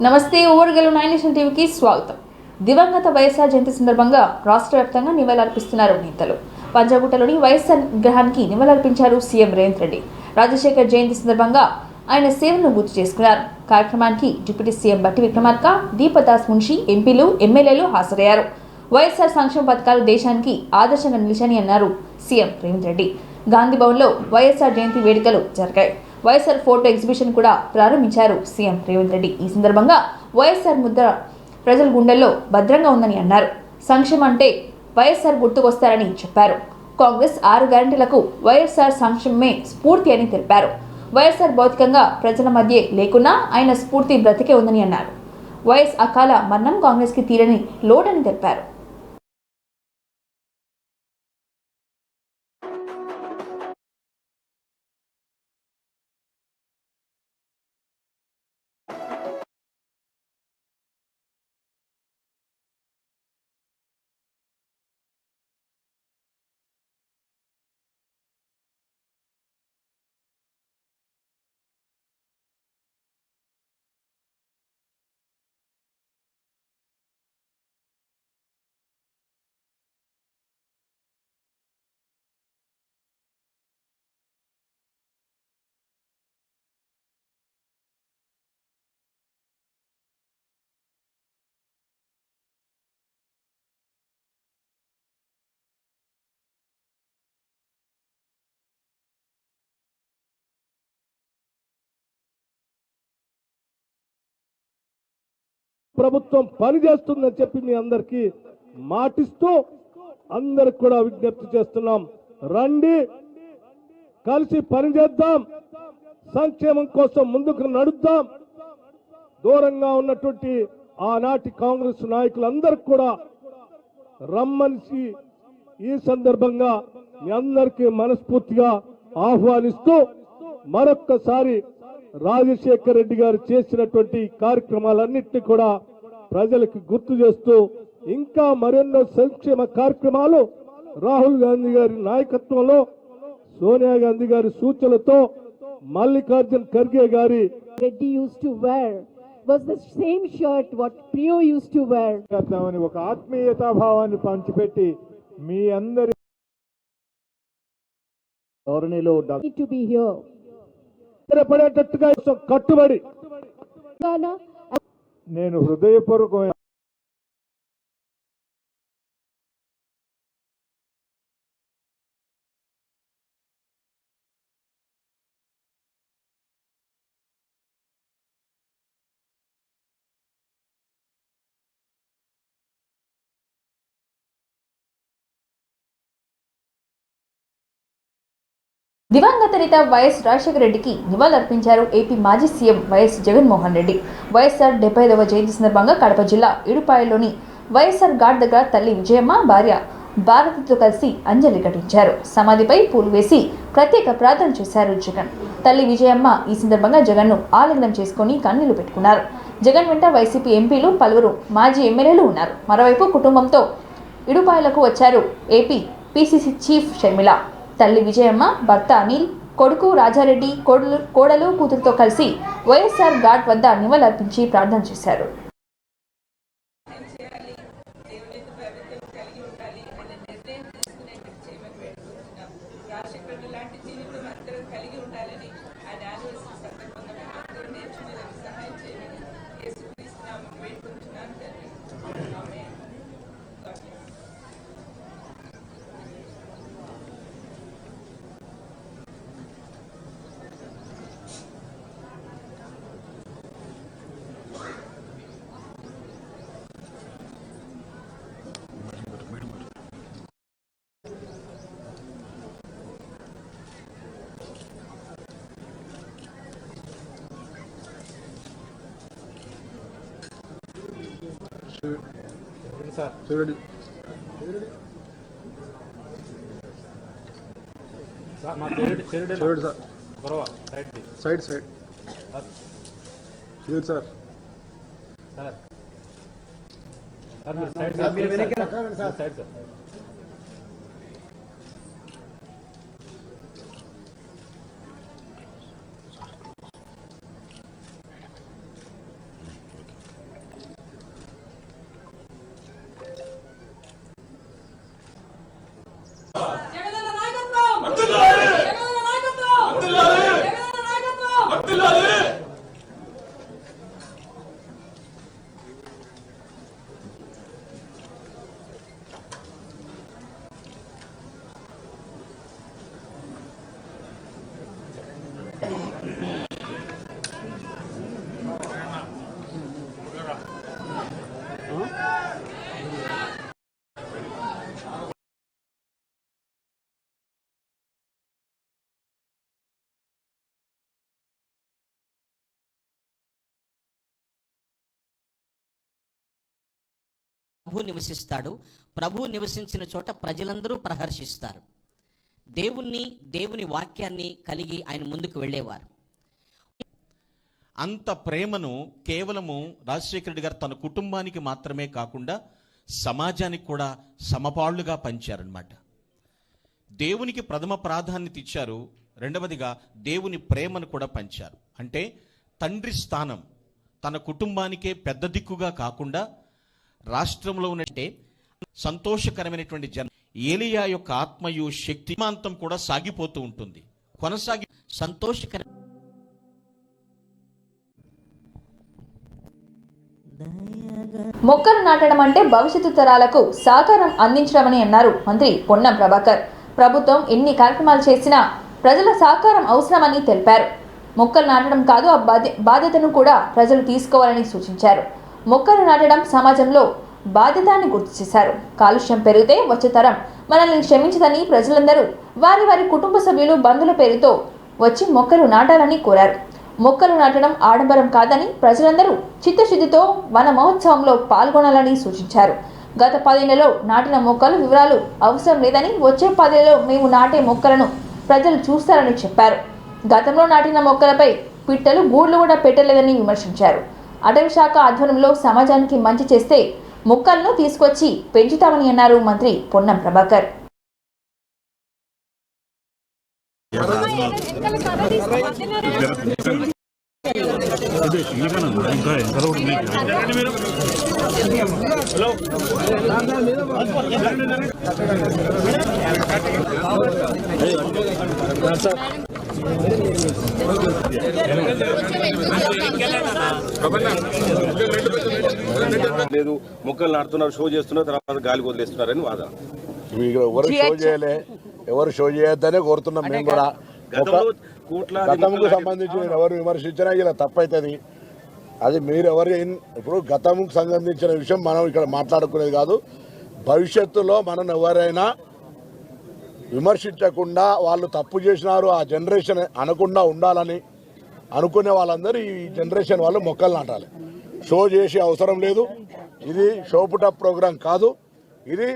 నమస్తే ఓవర్గల్ 9 నేషన్ టీవీకి స్వాగతం. దివంగత వైఎస్ఆర్ జయంతి సందర్భంగా రాష్ట్ర వ్యాప్తంగా నివాళులర్పిస్తున్నారు నేతలు. పంజాగుట్టలోని వైఎస్ఆర్ విగ్రహానికి నివాళులర్పించారు సీఎం రేవంత్ రెడ్డి. రాజశేఖర్ జయంతి సందర్భంగా ఆయన సేవలను గుర్తు చేసుకున్నారు. కార్యక్రమానికి డిప్యూటీ సీఎం బట్టి విక్రమార్క, దీపదాస్ మున్షి, ఎంపీలు, ఎమ్మెల్యేలు హాజరయ్యారు. వైఎస్ఆర్ సంక్షేమ పథకాలు దేశానికి ఆదర్శంగా నిలిచాయని అన్నారు సీఎం రేవంత్ రెడ్డి. గాంధీ భవన్లో వైఎస్ఆర్ జయంతి వేడుకలు జరిగాయి. వైఎస్ఆర్ ఫోటో ఎగ్జిబిషన్ కూడా ప్రారంభించారు సీఎం రేవంత్ రెడ్డి. ఈ సందర్భంగా వైఎస్ఆర్ ముద్ర ప్రజల గుండెల్లో భద్రంగా ఉందని అన్నారు. సంక్షేమం అంటే వైఎస్ఆర్ గుర్తుకొస్తారని చెప్పారు. కాంగ్రెస్ 6 గ్యారంటీలకు వైఎస్ఆర్ సంక్షేమమే స్ఫూర్తి అని తెలిపారు. వైఎస్ఆర్ భౌతికంగా ప్రజల మధ్య లేకున్నా ఆయన స్ఫూర్తి బ్రతికే ఉందని అన్నారు. వైఎస్ అకాల మరణం కాంగ్రెస్కి తీరని లోటని తెలిపారు. ప్రభుత్వం పనిచేస్తుందని చెప్పి మీ అందరికీ మాటిస్తూ అందరికి కూడా విజ్ఞప్తి చేస్తున్నాం. రండి, కలిసి పనిచేద్దాం, సంక్షేమం కోసం ముందుకు నడుద్దాం. దూరంగా ఉన్నటువంటి ఆనాటి కాంగ్రెస్ నాయకులందరికీ కూడా రమ్మనిసి ఈ సందర్భంగా మీ అందరికీ మనస్ఫూర్తిగా ఆహ్వానిస్తూ మరొక్కసారి రాజశేఖర్ రెడ్డి గారు చేసినటువంటి కార్యక్రమాలన్నింటినీ కూడా ప్రజలకు గుర్తు చేస్తూ ఇంకా మరెన్నో సంక్షేమ కార్యక్రమాలు రాహుల్ గాంధీ గారి నాయకత్వంలో, సోనియా గాంధీ గారి సూచనలతో, మల్లికార్జున్ ఖర్గే గారి Reddy used to wear was the same shirt what Priyo used to wear. ఒక ఆత్మీయతా భావాన్ని పంచిపెట్టి మీ అందరి ధోరణిలో To be here. పడేటట్టుగా కట్టుబడి నేను హృదయపూర్వకమైన దివంగత నేత వైఎస్ రాజశేఖర రెడ్డికి నివాళులర్పించారు ఏపీ మాజీ సీఎం వైఎస్ జగన్మోహన్ రెడ్డి. వైఎస్ఆర్ 75వ జయంతి సందర్భంగా కడప జిల్లా ఇడుపాయల్లోని వైఎస్ఆర్ ఘాట్ దగ్గర తల్లి విజయమ్మ, భార్య భారతితో కలిసి అంజలి ఘటించారు. సమాధిపై పూలు వేసి ప్రత్యేక ప్రార్థన చేశారు జగన్. తల్లి విజయమ్మ ఈ సందర్భంగా జగన్ను ఆలింగనం చేసుకుని కన్నీళ్లు పెట్టుకున్నారు. జగన్ వెంట వైసీపీ ఎంపీలు, పలువురు మాజీ ఎమ్మెల్యేలు ఉన్నారు. మరోవైపు కుటుంబంతో ఇడుపాయలకు వచ్చారు ఏపీ పీసీసీ చీఫ్ షర్మిల. తల్లి విజయమ్మ, భర్త అనిల్, కొడుకు రాజారెడ్డి, కోడలు, కూతురుతో కలిసి వైఎస్ఆర్ ఘాట్ వద్ద నివాళులర్పించి ప్రార్థన చేశారు. సైడ్ సార్ ప్రభు నివసిస్తాడు. ప్రభు నివసించిన చోట ప్రజలందరూ ప్రహర్షిస్తారు. దేవుని వాక్యాన్ని కలిగి ఆయన ముందుకు వెళ్ళేవారు. అంత ప్రేమను కేవలము రాజశేఖర రెడ్డి గారు తన కుటుంబానికి మాత్రమే కాకుండా సమాజానికి కూడా సమపాళ్లుగా పంచారనమాట. దేవునికి ప్రథమ ప్రాధాన్యత ఇచ్చారు. రెండవదిగా దేవుని ప్రేమను కూడా పంచారు. అంటే తండ్రి స్థానం తన కుటుంబానికే పెద్ద దిక్కుగా కాకుండా రాష్ట్రంలో ఉన్నట్టే సంతోషకరమైనటువంటి ఏలియా యొక్క ఆత్మయు శక్తిమాంతం కూడా సాగిపోతూ ఉంటుంది. కొనసాగి సంతోషకర మొక్కలు నాటడం అంటే భవిష్యత్తు తరాలకు సహకారం అందించడమని అన్నారు మంత్రి పొన్నం ప్రభాకర్. ప్రభుత్వం ఎన్ని కార్యక్రమాలు చేసినా ప్రజల సహకారం అవసరమని తెలిపారు. మొక్కలు నాటడం కాదు, ఆ బాధ్యతను కూడా ప్రజలు తీసుకోవాలని సూచించారు. మొక్కలు నాటడం సమాజంలో బాధ్యత అని గుర్తు చేశారు. కాలుష్యం పెరిగితే వచ్చే తరం మనల్ని క్షమించదని ప్రజలందరూ వారి వారి కుటుంబ సభ్యులు, బంధువుల పేరుతో వచ్చి మొక్కలు నాటాలని కోరారు. మొక్కలు నాటడం ఆడంబరం కాదని ప్రజలందరూ చిత్తశుద్ధితో వన మహోత్సవంలో పాల్గొనాలని సూచించారు. గత 10 ఏళ్లలో నాటిన మొక్కలు వివరాలు అవసరం లేదని, వచ్చే 10 ఏళ్లలో మేము నాటే మొక్కలను ప్రజలు చూస్తారని చెప్పారు. గతంలో నాటిన మొక్కలపై పిట్టలు గూళ్లు కూడా పెట్టలేదని విమర్శించారు. అటవీ శాఖ ఆధ్వర్యంలో సమాజానికి మంచి చేస్తే మొక్కలను తీసుకొచ్చి పెంచుతామని అన్నారు మంత్రి పొన్నం ప్రభాకర్. లేదు, మొక్కలు నాటుతున్నారు, షో చేస్తున్నారు, తర్వాత గాలి వదిలేస్తున్నారని వాదన. ఎవరు షో చేయలే, ఎవరు షో చేయొద్దనే కోరుతున్నాం మేము కూడా. గతంకు సంబంధించి ఎవరు విమర్శించినా ఇలా తప్పైతుంది. అది మీరు ఎవరు ఇప్పుడు గతంకు సంబంధించిన విషయం మనం ఇక్కడ మాట్లాడుకునేది కాదు. భవిష్యత్తులో మనం ఎవరైనా విమర్శించకుండా వాళ్ళు తప్పు చేసినారు ఆ జనరేషన్ అనకుండా ఉండాలని అనుకునే వాళ్ళందరూ ఈ జనరేషన్ వాళ్ళు మొక్కలు నాటాలి. షో చేసే అవసరం లేదు. ఇది షోపుట ప్రోగ్రాం కాదు. ఇది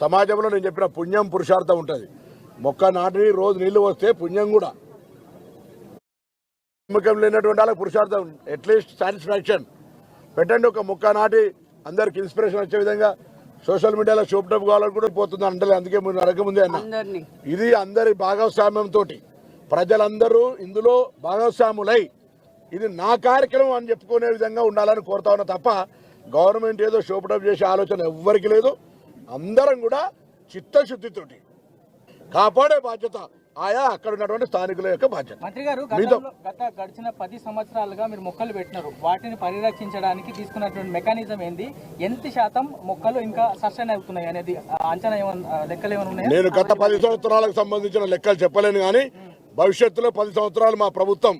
సమాజంలో నేను చెప్పిన పుణ్యం పురుషార్థం ఉంటుంది. మొక్క నాటి రోజు నీళ్లు వస్తే పుణ్యం కూడా. నమ్మకం లేనటువంటి వాళ్ళకి పురుషార్థం, అట్లీస్ట్ సాటిస్ఫాక్షన్ పెట్టండి. ఒక మొక్క నాటి అందరికి ఇన్స్పిరేషన్ వచ్చే విధంగా సోషల్ మీడియాలో షోప్టప్ కావాలని కూడా పోతుంది అంటే అందుకే మీరు అడగముందే అన్న, ఇది అందరి భాగస్వామ్యంతో ప్రజలందరూ ఇందులో భాగస్వాములై ఇది నా కార్యక్రమం అని చెప్పుకునే విధంగా ఉండాలని కోరుతా ఉన్నా తప్ప గవర్నమెంట్ ఏదో షోప్టప్ చేసే ఆలోచన ఎవ్వరికి లేదు. అందరం కూడా చిత్తశుద్ధితోటి కాపాడే బాధ్యత ఆయా అక్కడ ఉన్నటువంటి స్థానికుల యొక్క బాధ్యత. మంత్రి గారు, గడిచిన 10 సంవత్సరాలుగా మీరు మొక్కలు పెట్టినారు. వాటిని పరిరక్షించడానికి తీసుకున్నటువంటి మెకానిజం ఏంది? ఎంత శాతం మొక్కలు ఇంకా సస్టైన్ అవుతున్నాయి అనేది అంచనా లెక్కలు ఏమైనా ఉన్నాయి? నేను గత 10 సంవత్సరాలకు సంబంధించిన లెక్కలు చెప్పలేను, కానీ భవిష్యత్తులో 10 సంవత్సరాలు మా ప్రభుత్వం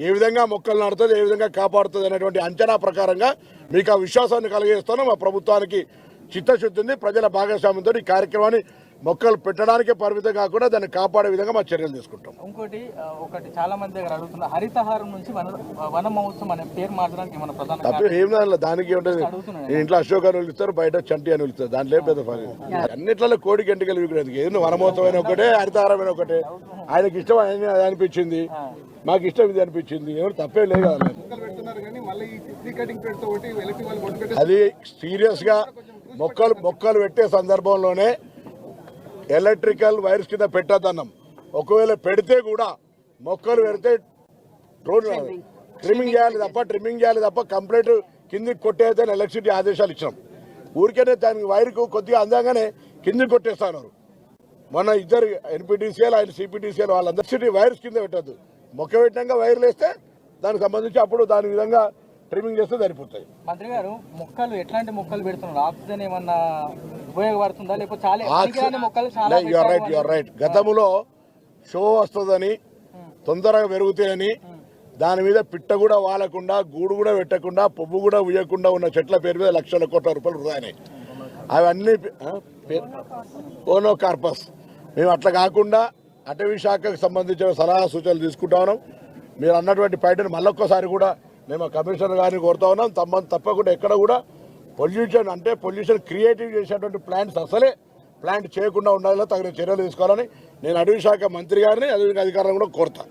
ఏ విధంగా మొక్కలు నాటుతుంది, ఏ విధంగా కాపాడుతుంది అనేటువంటి అంచనా ప్రకారంగా మీకు ఆ విశ్వాసాన్ని కలిగేస్తాను. మా ప్రభుత్వానికి చిత్తశుద్ధి ఉంది. ప్రజల భాగస్వామ్యంతో ఈ కార్యక్రమాన్ని మొక్కలు పెట్టడానికే పరిమితం కాకుండా దాన్ని కాపాడే విధంగా మా చర్యలు తీసుకుంటాం. ఒకటి చాలా మంది దగ్గర అడుగుతున్నా, హరితహారం నుంచి వన మహోత్సవం అనే పేరు మార్చడానికి ఏమైనా ప్రధాన తప్ప ఏం దానికి ఉంటుంది. ఇంట్లో అశోక్ అని పిలుస్తారు, బయట చంటి అని పిలుస్తారు. దాంట్లో పెద్ద పని అన్నిట్లలో కోడికి ఎంటికలు విగ్రహం ఏదో వనమహోత్సవం ఒకటే, హరితహారమైన ఒకటే. ఆయనకి ఇష్టం ఆయన అనిపించింది, మాకు ఇష్టం ఇది అనిపించింది. ఎవరు తప్పే లేదు కదా. అది సీరియస్ గా మొక్కలు పెట్టే సందర్భంలోనే ఎలక్ట్రికల్ వైర్స్ కింద పెట్టద్దన్నాం. ఒకవేళ పెడితే కూడా మొక్కలు పెడితే ట్రిమ్మింగ్ చేయాలి తప్ప కంప్లీట్ కిందికి కొట్టేదని ఎలక్ట్రిసిటీ ఆదేశాలు ఇచ్చినాం. ఊరికేనే దానికి వైర్కు కొద్దిగా అందంగానే కిందికి కొట్టేస్తాను. మొన్న ఇద్దరు ఎన్పీటీసీఎల్ ఆయన సిపిటీసీఎల్ వాళ్ళందరూ వైర్స్ కింద పెట్టద్దు. మొక్క పెట్టినాక వైర్లు వేస్తే దానికి సంబంధించి అప్పుడు దాని విధంగా ట్రిమ్మింగ్ చేస్తే సరిపోతాయి. మంత్రి గారు, మొక్కలు ఎట్లాంటి మొక్కలు పెడుతున్నారు? ఆక్సిజన్ ఏమన్నా ఉపయోగపడుతుందా? లేకపోతే రైట్. గతంలో షో వస్తుందని, తొందరగా పెరుగుతాయని, దాని మీద పిట్ట కూడా వాలకుండా, గూడు కూడా పెట్టకుండా, పువ్వు కూడా ఉయ్యకుండా ఉన్న చెట్ల పేరు మీద లక్షల కోట్ల రూపాయలు వృధా అయినాయి. అవన్నీ ఓనోకార్పస్. మేము అట్లా కాకుండా అటవీ శాఖకు సంబంధించిన సలహా సూచనలు తీసుకుంటా ఉన్నాం. మీరు అన్నటువంటి పైటను మళ్ళొక్కసారి కూడా మేము కమిషనర్ గారిని కోరుతా ఉన్నాం. తప్పకుండా ఎక్కడ కూడా పొల్యూషన్ అంటే పొల్యూషన్ క్రియేటివ్ చేసేటువంటి ప్లాంట్స్ అసలే ప్లాంట్ చేయకుండా ఉండాలో తగిన చర్యలు తీసుకోవాలని నేను అటవీ శాఖ మంత్రి గారిని అదేవిధంగా అధికారులను కూడా కోరుతా.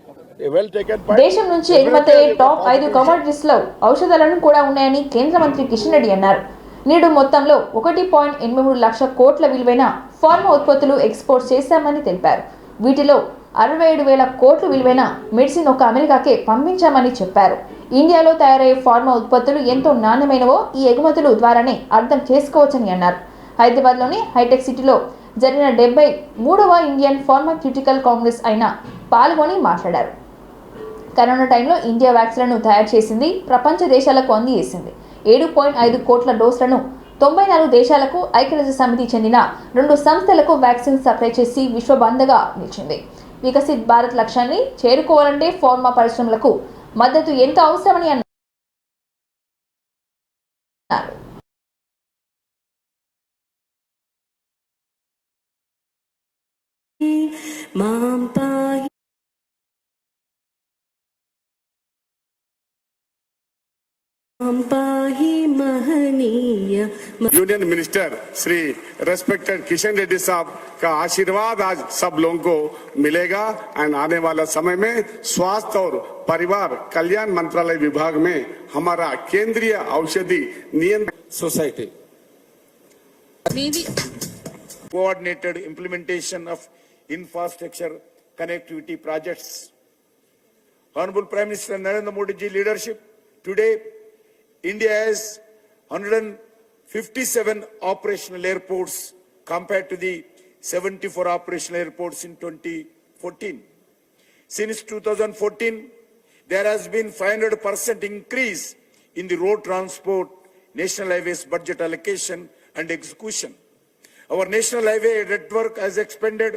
Well taken. దేశం నుంచి ఎగుమతి టాప్ 5 కమోడిటీస్ లో ఔషధాలను కూడా ఉన్నాయని కేంద్ర మంత్రి కిషన్ రెడ్డి అన్నారు. నేడు మొత్తంలో 1.83 లక్షల కోట్ల విలువైన ఫార్మా ఉత్పత్తులు ఎక్స్పోర్ట్ చేశామని తెలిపారు. వీటిలో 67,000 కోట్ల విలువైన మెడిసిన్ ఒక అమెరికాకే పంపించామని చెప్పారు. ఇండియాలో తయారయ్యే ఫార్మా ఉత్పత్తులు ఎంతో నాణ్యమైనవో ఈ ఎగుమతులు ద్వారానే అర్థం చేసుకోవచ్చని అన్నారు. హైదరాబాద్లోని హైటెక్ సిటీలో జరిగిన 73వ ఇండియన్ ఫార్మాక్యూటికల్ కాంగ్రెస్ అయిన పాల్గొని మాట్లాడారు. కరోనా టైంలో ఇండియా వ్యాక్సిన్లను తయారు చేసింది, ప్రపంచ దేశాలకు అందజేసింది. 7.5 కోట్ల డోసులను 94 దేశాలకు ఐక్యరాజ్య సమితి చెందిన 2 సంస్థలకు వ్యాక్సిన్ సప్లై చేసి విశ్వబంధగా నిలిచింది. వికసిత్ భారత్ లక్ష్యాన్ని చేరుకోవాలంటే ఫార్మా పరిశ్రమలకు మద్దతు ఎంతో అవసరమని అన్నారు. Union minister Shri respected Kishan Reddy साहब का आशीर्वाद आज सब लोगों को मिलेगा एंड आने वाला समय में स्वास्थ्य और परिवार कल्याण मंत्रालय विभाग में हमारा केंद्रीय औषधि नियंत्रण society coordinated implementation of infrastructure connectivity projects. Honorable Prime Minister Narendra Modi ji leadership, today India has 157 operational airports compared to the 74 operational airports in 2014. Since 2014, there has been 500% increase in the road transport, national highways budget allocation and execution. Our national highway network has expanded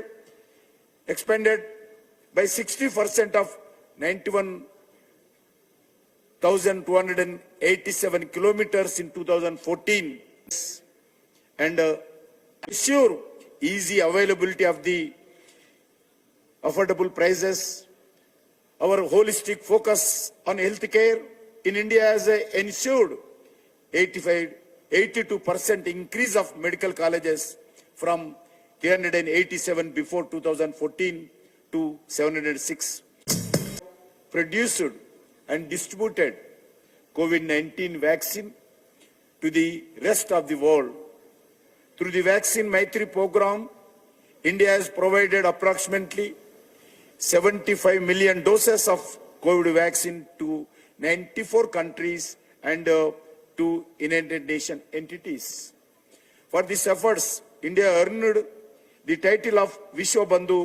by 60% of 91,287 kilometers in 2014 and ensure easy availability of the affordable prices. Our holistic focus on healthcare in India has ensured 82% increase of medical colleges from 387 before 2014 to 706. Produced and distributed COVID-19 vaccine to the rest of the world. Through the Vaccine Maitri program, India has provided approximately 75 million doses of COVID vaccine to 94 countries and to United Nations entities. For these efforts, India earned the title of Vishwa Bandhu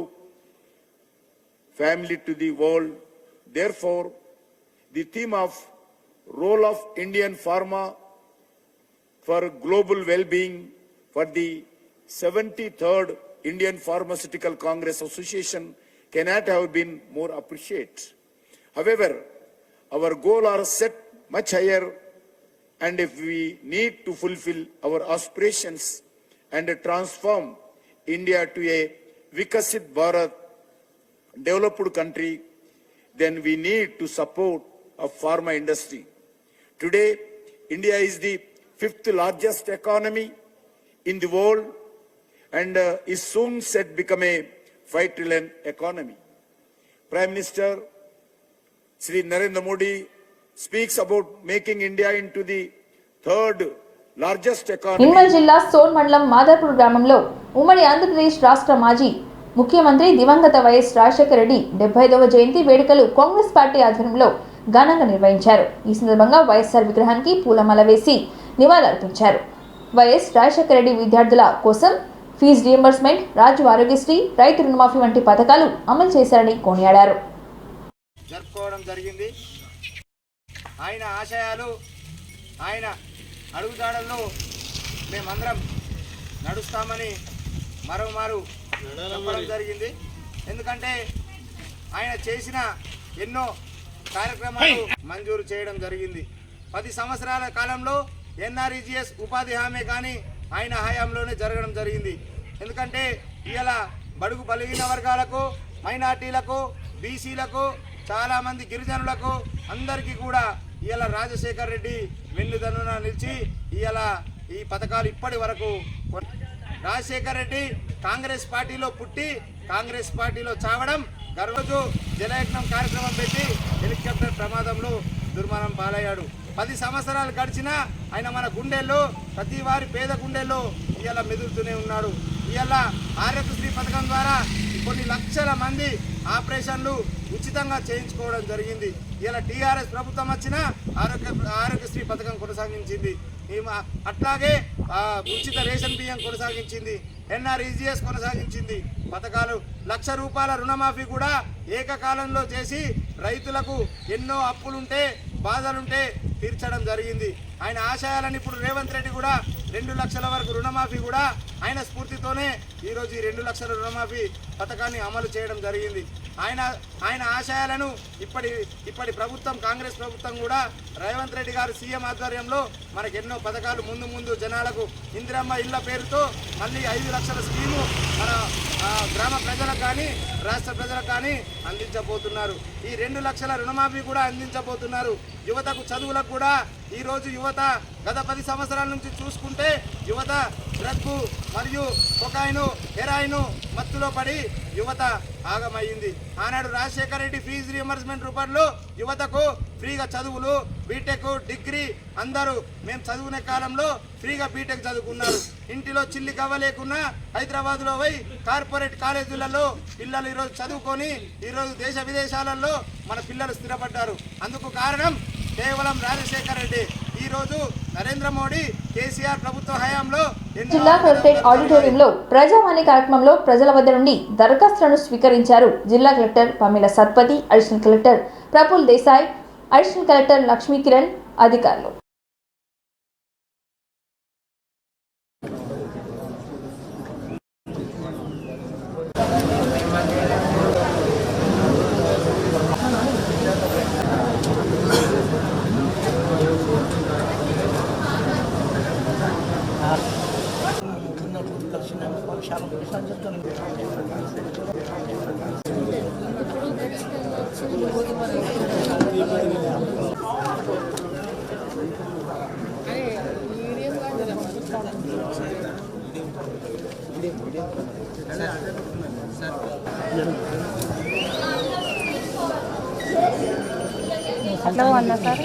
family to the world. Therefore, the theme of role of Indian pharma for global well-being for the 73rd Indian Pharmaceutical Congress Association cannot have been more appreciated. However, our goals are set much higher, and if we need to fulfill our aspirations and transform India to a Vikasit Bharat developed country, then we need to support a pharma industry. Today, India is the 5th largest economy in the world and is soon set to become a $5 trillion economy. Prime Minister Shri Narendra Modi speaks about making India into the 3rd largest economy. Nirmal జిల్లా సోన్ మండలం మాదాపూర్ గ్రామంలో ఉమ్మడి ఆంధ్రప్రదేశ్ రాష్ట్ర మాజీ ముఖ్యమంత్రి దివంగత YS Rajasekhara Reddy 75వ జయంతి వేడుకలు Congress party ఆధ్వర్యంలో ఘనంగా నిర్వహించారు. ఈ సందర్భంగా వైఎస్ఆర్ విగ్రహానికి పూలమాల వేసి నివాళులర్పించారు. వైఎస్ రాజశేఖర రెడ్డి విద్యార్థుల కోసం ఫీజు రియంబర్స్మెంట్, రాజు ఆరోగ్యశ్రీ, రైతు రుణమాఫీ వంటి పథకాలు అమలు చేశారని కొనియాడారు. జరుపుకోవడం జరిగింది. ఆయన ఆశయాలు, ఆయన అడుగుజాడల్లో మేమందరం నడుస్తామని మరోమారు చెప్పడం జరిగింది. ఎందుకంటే ఆయన చేసిన ఎన్నో కార్యక్రమాలు మంజూరు చేయడం జరిగింది. 10 సంవత్సరాల కాలంలో ఎన్ఆర్ఈజీఎస్ ఉపాధి హామీ కానీ ఆయన హయాంలోనే జరగడం జరిగింది. ఎందుకంటే ఇలా బడుగు బలహీన వర్గాలకు, మైనార్టీలకు, బీసీలకు, చాలామంది గిరిజనులకు అందరికీ కూడా ఇలా రాజశేఖర్ రెడ్డి వెన్నుదన్నున నిలిచి ఇలా ఈ పథకాలు ఇప్పటి వరకు రాజశేఖర్ రెడ్డి కాంగ్రెస్ పార్టీలో పుట్టి కాంగ్రెస్ పార్టీలో చావడం గర్వజు జలయజ్ఞం కార్యక్రమం పెట్టి హెలికాప్టర్ ప్రమాదంలో దుర్మరణం పాలయ్యాడు. 10 సంవత్సరాలు గడిచినా ఆయన మన గుండెల్లో ప్రతి వారి పేద గుండెల్లో ఇవాళ మెదులుతూనే ఉన్నాడు. ఇవాళ ఆరోగ్యశ్రీ పథకం ద్వారా కొన్ని లక్షల మంది ఆపరేషన్లు ఉచితంగా చేయించుకోవడం జరిగింది. ఇలా టీఆర్ఎస్ ప్రభుత్వం వచ్చినా ఆరోగ్యశ్రీ పథకం కొనసాగించింది. అట్లాగే ఉచిత రేషన్ బియ్యం కొనసాగించింది. NREGS కొనసాగించింది. పథకాలు 1,00,000 రూపాయల రుణమాఫీ కూడా ఏకకాలంలో చేసి రైతులకు ఎన్నో అప్పులుంటే బాధలుంటే తీర్చడం జరిగింది. ఆయన ఆశయాలను ఇప్పుడు రేవంత్ రెడ్డి కూడా 2 లక్షల వరకు రుణమాఫీ కూడా ఆయన స్ఫూర్తితోనే ఈరోజు ఈ 2 లక్షల రుణమాఫీ పథకాన్ని అమలు చేయడం జరిగింది. ఆయన ఆశయాలను ఇప్పటి ప్రభుత్వం కాంగ్రెస్ ప్రభుత్వం కూడా రేవంత్ రెడ్డి గారు సీఎం ఆధ్వర్యంలో మనకు ఎన్నో పథకాలు ముందు జనాలకు ఇందిరమ్మ ఇళ్ల పేరుతో మళ్ళీ 5 లక్షల స్కీము మన గ్రామ ప్రజలకు కానీ రాష్ట్ర ప్రజలకు కానీ అందించబోతున్నారు. ఈ 2 లక్షల రుణమాఫీ కూడా అందించబోతున్నారు. యువతకు చదువులకు కూడా ఈరోజు యువత గత 10 సంవత్సరాల నుంచి చూసుకుంటే యువత డ్రగ్గు మరియు కొకాయిను హెరాయిను మత్తులో పడి యువత ఆగమయ్యింది. ఆనాడు రాజశేఖర రెడ్డి ఫీజు రియంబర్స్మెంట్ రూపంలో యువతకు ఫ్రీగా చదువులు బీటెక్ డిగ్రీ అందరూ మేము చదువుకునే కాలంలో ఫ్రీగా బీటెక్ చదువుకున్నారు. ఇంటిలో చిల్లి కవ్వలేకున్నా హైదరాబాద్లో పోయి కార్పొరేట్ కాలేజీలలో పిల్లలు ఈరోజు చదువుకొని ఈరోజు దేశ విదేశాలలో మన పిల్లలు స్థిరపడ్డారు. అందుకు కారణం కేవలం రాజశేఖర రెడ్డి. ఈ రోజు నరేంద్ర మోడీ కేసీఆర్ ప్రభుత్వ హయాంలో జిల్లా కలెక్టరేట్ ఆడిటోరియంలో ప్రజావాణి కార్యక్రమంలో ప్రజల వద్ద నుండి దరఖాస్తులను స్వీకరించారు జిల్లా collector Pamela Satpathy, additional collector Praful Desai, additional collector Lakshmi Kiran అధికారులు. అట్లా అన్నా సార్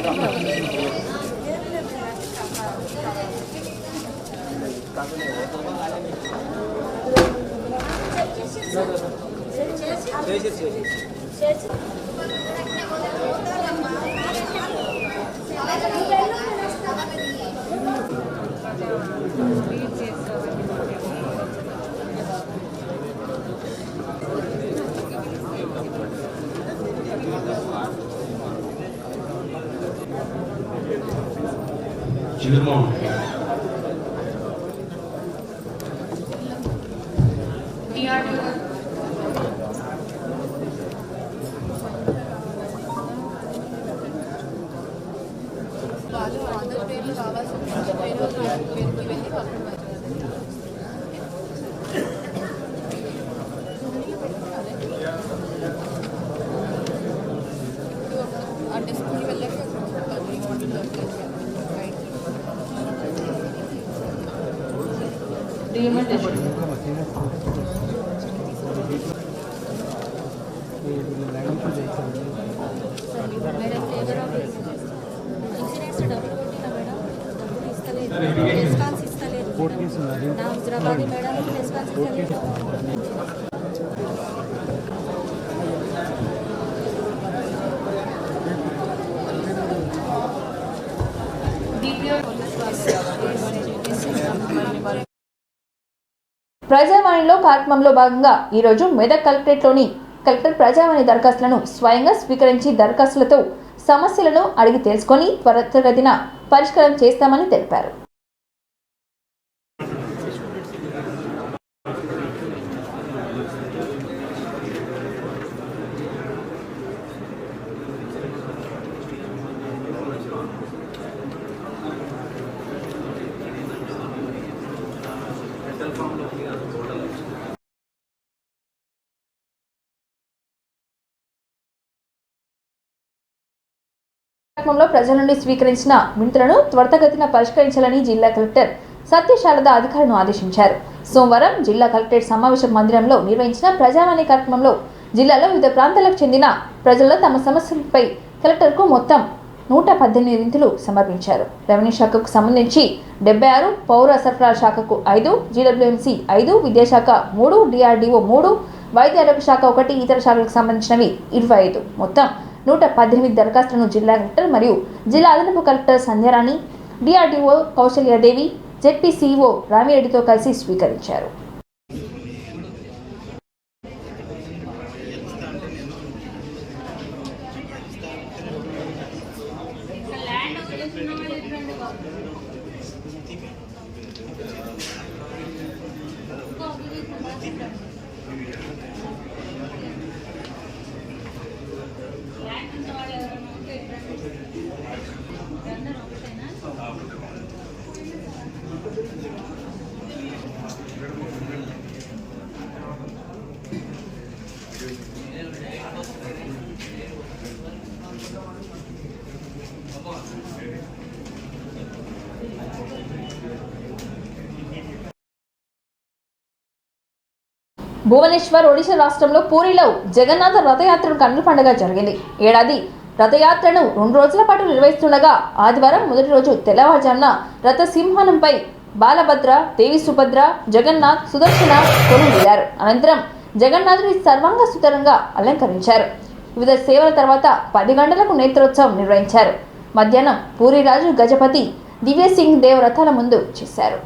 ప్రజావాణిలో కార్యక్రమంలో భాగంగా ఈరోజు మెదక్ కలెక్టరేట్లోని కలెక్టర్ ప్రజావాణి దరఖాస్తులను స్వయంగా స్వీకరించి దరఖాస్తులతో సమస్యలను అడిగి తెలుసుకొని త్వరితగతిన పరిష్కారం చేస్తామని తెలిపారు. కార్యక్రమంలో ప్రజల నుండి స్వీకరించిన వినతులను త్వరితగతిన పరిష్కరించాలని జిల్లా కలెక్టర్ సత్యశారద అధికారులను ఆదేశించారు. సోమవారం జిల్లా కలెక్టరేట్ సమావేశ మందిరంలో నిర్వహించిన ప్రజావాణి కార్యక్రమంలో జిల్లాలో వివిధ ప్రాంతాలకు చెందిన ప్రజలు తమ సమస్యలపై కలెక్టర్కు మొత్తం 118 వినతులు సమర్పించారు. రెవెన్యూ శాఖకు సంబంధించి 76, పౌర సరఫరాల శాఖకు 5, జీడబ్ల్యూఎంసీ 5, విద్యాశాఖ 3, డిఆర్డీఓ 3, వైద్య ఆరోగ్య శాఖ 1, ఇతర శాఖలకు సంబంధించినవి 25, మొత్తం 118 దరఖాస్తులను జిల్లా కలెక్టర్ మరియు జిల్లా అదనపు collector Sandhyarani, DRDO Kausalyadevi, ZPCEO రామిరెడ్డితో కలిసి స్వీకరించారు. భువనేశ్వర్, ఒడిశా రాష్ట్రంలో పూరిలో జగన్నాథ రథయాత్రను కన్నుల పండుగ జరిగింది. ఏడాది రథయాత్రను 2 రోజుల పాటు నిర్వహిస్తుండగా ఆదివారం మొదటి రోజు తెల్లవారుజామున రథసింహానంపై బాలభద్ర, దేవి సుభద్ర, జగన్నాథ్, సుదర్శన కొలువుదీరారు. అనంతరం జగన్నాథుని సర్వాంగ సుందరంగా అలంకరించారు. వివిధ సేవల తర్వాత 10 గంటలకు నేత్రోత్సవం నిర్వహించారు. మధ్యాహ్నం పూరి రాజు గజపతి దివ్యసింగ్ దేవ్ రథాల ముందు చేశారు.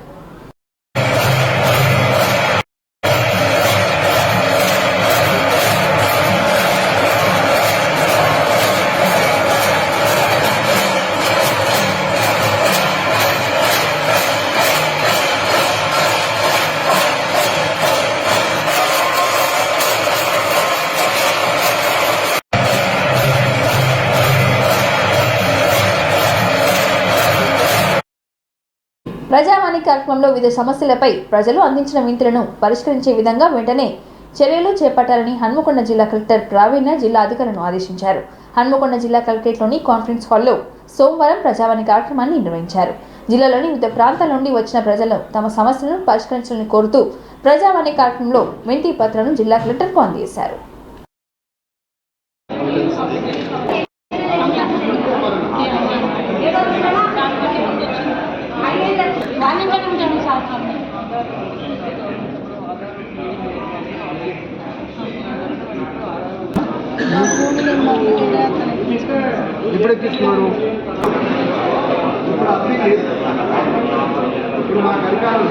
ప్రజావాణి కార్యక్రమంలో వివిధ సమస్యలపై ప్రజలు అందించిన వినతులను పరిష్కరించే విధంగా వెంటనే చర్యలు చేపట్టాలని హన్మకొండ జిల్లా కలెక్టర్ ప్రావీణ్య జిల్లా అధికారులను ఆదేశించారు. హన్మకొండ జిల్లా కలెక్టరేట్లోని కాన్ఫరెన్స్ హాల్లో సోమవారం ప్రజావాణి కార్యక్రమాన్ని నిర్వహించారు. జిల్లాలోని వివిధ ప్రాంతాల నుండి వచ్చిన ప్రజలు తమ సమస్యలను పరిష్కరించాలని కోరుతూ ప్రజావాణి కార్యక్రమంలో వినతి పత్రాలను జిల్లా కలెక్టర్కు అందజేశారు. ఇప్పుడు ఎక్కిస్తున్నారు. ఇప్పుడు మా అధికారులు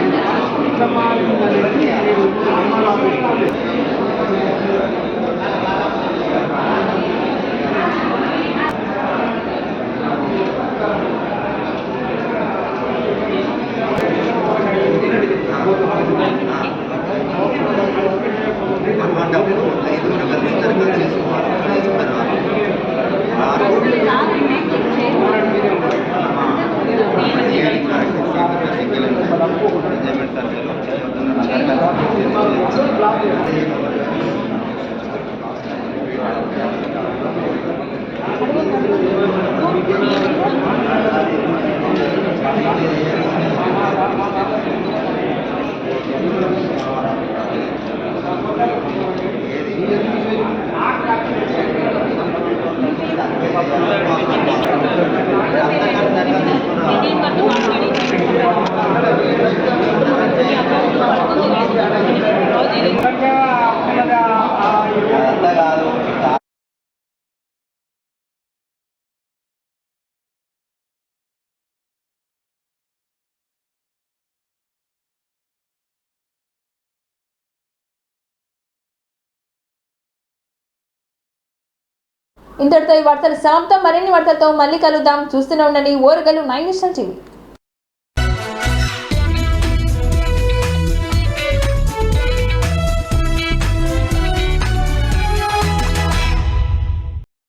ఇంతటితో ఈ వార్తలు సమాప్తం. మరిన్ని వార్తలతో మళ్ళీ కలుద్దాం. చూస్తూనే ఉండండి ఓరుగల్లు 9 నేషనల్ టీవీ.